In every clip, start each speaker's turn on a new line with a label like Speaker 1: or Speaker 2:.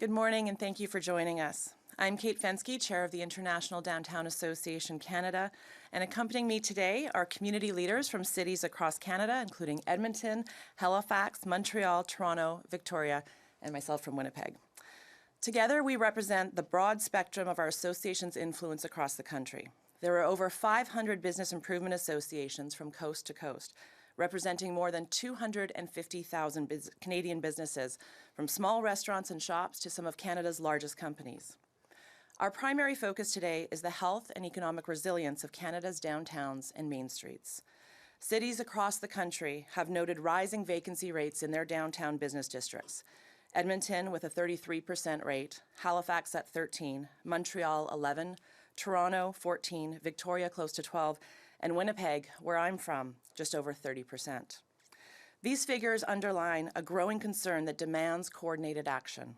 Speaker 1: Good morning and thank you for joining us. I'm Kate Fenske, Chair of the International Downtown Association Canada, and accompanying me today are community leaders from cities across Canada, including Edmonton, Halifax, Montreal, Toronto, Victoria, and myself from Winnipeg. Together, we represent the broad spectrum of our association's influence across the country. There are over 500 business improvement associations from coast to coast, representing more than 250,000 Canadian businesses, from small restaurants and shops to some of Canada's largest companies. Our primary focus today is the health and economic resilience of Canada's downtowns and main streets. Cities across the country have noted rising vacancy rates in their downtown business districts. Edmonton with a 33% rate, Halifax at 13%, Montreal 11%, Toronto 14%, Victoria close to 12%, and Winnipeg, where I'm from, just over 30%. These figures underline a growing concern that demands coordinated action.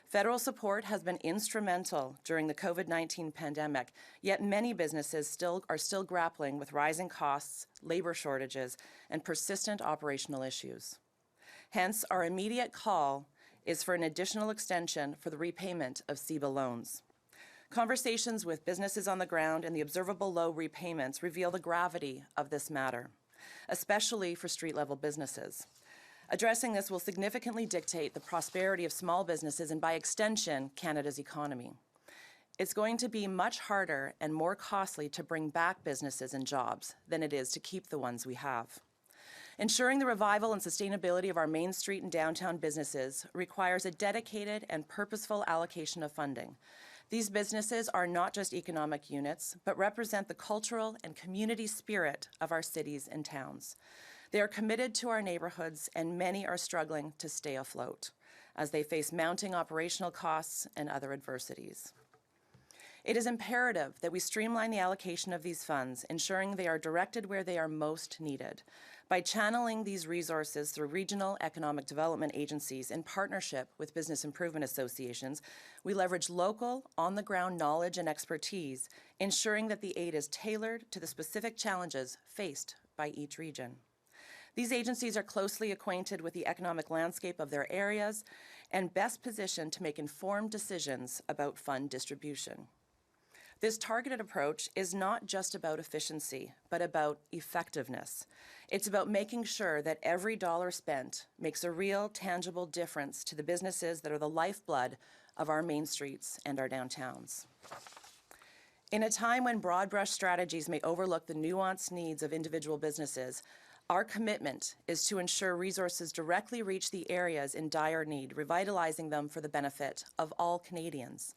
Speaker 1: Federal support has been instrumental during the COVID-19 pandemic, yet many businesses are still grappling with rising costs, labor shortages, and persistent operational issues. Hence, our immediate call is for an additional extension for the repayment of CEBA loans. Conversations with businesses on the ground and the observable low repayments reveal the gravity of this matter, especially for street-level businesses. Addressing this will significantly dictate the prosperity of small businesses and, by extension, Canada's economy. It's going to be much harder and more costly to bring back businesses and jobs than it is to keep the ones we have. Ensuring the revival and sustainability of our Main Street and downtown businesses requires a dedicated and purposeful allocation of funding. These businesses are not just economic units, but represent the cultural and community spirit of our cities and towns. They are committed to our neighborhoods, and many are struggling to stay afloat as they face mounting operational costs and other adversities. It is imperative that we streamline the allocation of these funds, ensuring they are directed where they are most needed. By channeling these resources through regional economic development agencies in partnership with business improvement associations, we leverage local, on-the-ground knowledge and expertise, ensuring that the aid is tailored to the specific challenges faced by each region. These agencies are closely acquainted with the economic landscape of their areas and best positioned to make informed decisions about fund distribution. This targeted approach is not just about efficiency, but about effectiveness. It's about making sure that every dollar spent makes a real, tangible difference to the businesses that are the lifeblood of our main streets and our downtowns. In a time when broad brush strategies may overlook the nuanced needs of individual businesses, our commitment is to ensure resources directly reach the areas in dire need, revitalizing them for the benefit of all Canadians.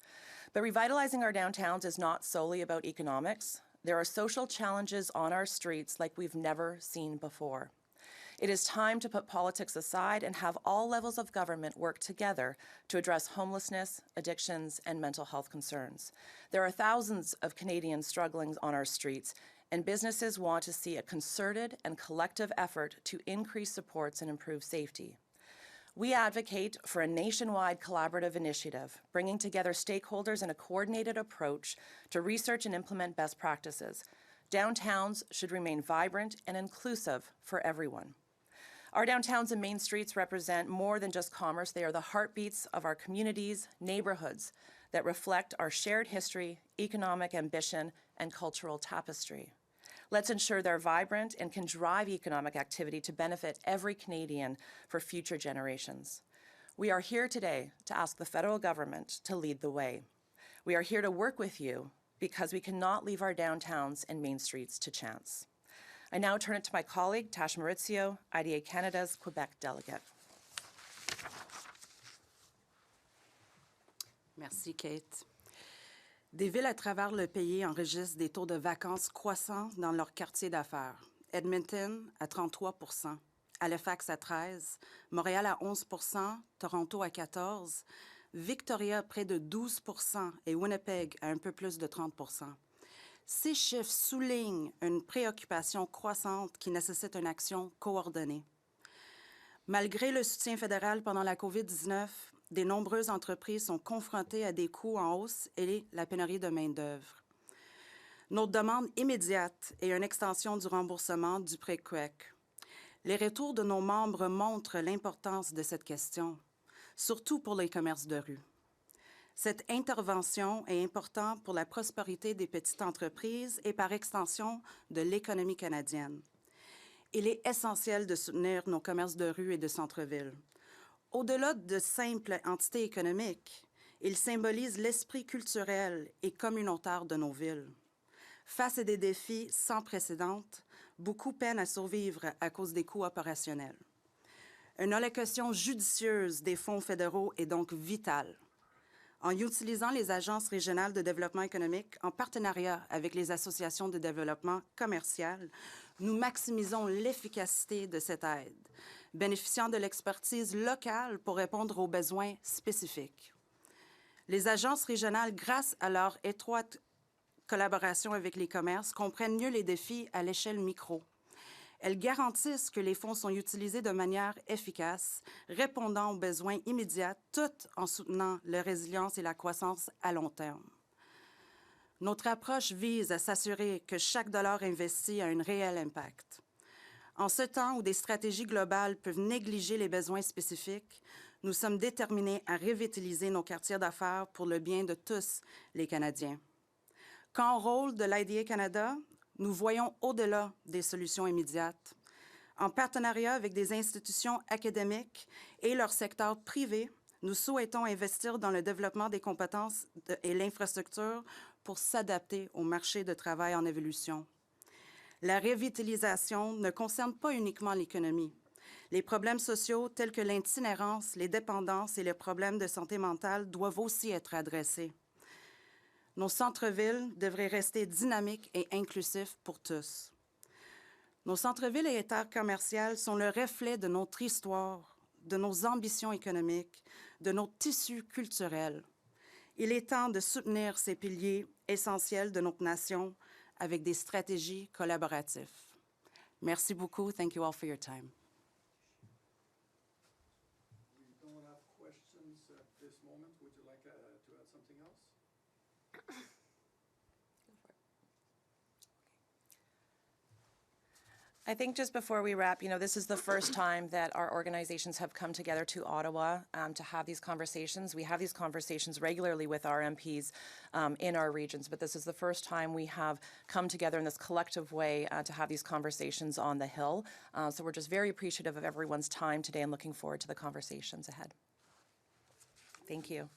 Speaker 1: But revitalizing our downtowns is not solely about economics. There are social challenges on our streets like we've never seen before. It is time to put politics aside and have all levels of government work together to address homelessness, addictions, and mental health concerns. There are thousands of Canadians struggling on our streets, and businesses want to see a concerted and collective effort to increase supports and improve safety. We advocate for a nationwide collaborative initiative, bringing together stakeholders in a coordinated approach to research and implement best practices. Downtowns should remain vibrant and inclusive for everyone. Our downtowns and main streets represent more than just commerce. They are the heartbeats of our communities, neighborhoods that reflect our shared history, economic ambition, and cultural tapestry. Let's ensure they're vibrant and can drive economic activity to benefit every Canadian for future generations. We are here today to ask the federal government to lead the way. We are here to work with you because we cannot leave our downtowns and main streets to chance. I now turn it to my colleague, Tash Maurizio, IDA Canada's Quebec delegate.
Speaker 2: Merci, Kate. Des villes à travers le pays enregistrent des taux de vacances croissants dans leurs quartiers d'affaires. Edmonton à 33 %, Halifax à 13 %, Montréal à 11 %, Toronto à 14 %, Victoria près de 12 % et Winnipeg à un peu plus de 30 %. Ces chiffres soulignent une préoccupation croissante qui nécessite une action coordonnée. Malgré le soutien fédéral pendant la COVID-19, de nombreuses entreprises sont confrontées à des coûts en hausse et la pénurie de main-d'œuvre. Notre demande immédiate est une extension du remboursement du prêt QEC. Les retours de nos membres montrent l'importance de cette question. surtout pour les commerces de rue. Cette intervention est importante pour la prospérité des petites entreprises et par extension de l'économie canadienne. Il est essentiel de soutenir nos commerces de rue et de centre-ville. Au-delà de simples entités économiques, ils symbolisent l'esprit culturel et communautaire de nos villes. Face à des défis sans précédent, beaucoup peinent à survivre à cause des coûts opérationnels. Une allocation judicieuse des fonds fédéraux est donc vitale. En utilisant les agences régionales de développement économique en partenariat avec les associations de développement commercial, nous maximisons l'efficacité de cette aide, bénéficiant de l'expertise locale pour répondre aux besoins spécifiques. Les agences régionales, grâce à leur étroite collaboration avec les commerces, comprennent mieux les défis à l'échelle micro. Elles garantissent que les fonds sont utilisés de manière efficace, répondant aux besoins immédiats, tout en soutenant la résilience et la croissance à long terme. Notre approche vise à s'assurer que chaque dollar investi a un réel impact. En ce temps où des stratégies globales peuvent négliger les besoins spécifiques, nous sommes déterminés à revitaliser nos quartiers d'affaires pour le bien de tous les Canadiens. Quant au rôle de l'IDA Canada, nous voyons au-delà des solutions immédiates. En partenariat avec des institutions académiques et leur secteur privé, nous souhaitons investir dans le développement des compétences et l'infrastructure pour s'adapter au marché de travail en évolution. La revitalisation ne concerne pas uniquement l'économie. Les problèmes sociaux tels que l'itinérance, les dépendances et les problèmes de santé mentale doivent aussi être adressés. Nos centres-villes devraient rester dynamiques et inclusifs pour tous. Nos centres-villes et terres commerciales sont le reflet de notre histoire, de nos ambitions économiques, de nos tissus culturels. Il est temps de soutenir ces piliers essentiels de notre nation avec des stratégies collaboratives. Merci beaucoup. Thank you all for your time.
Speaker 3: We don't have questions at this moment. Would you like to add something else?
Speaker 1: I think just before we wrap, this is the first time that our organizations have come together to Ottawa to have these conversations. We have these conversations regularly with our MPs in our regions, but this is the first time we have come together in this collective way to have these conversations on the Hill. So we're just very appreciative of everyone's time today and looking forward to the conversations ahead. Thank you.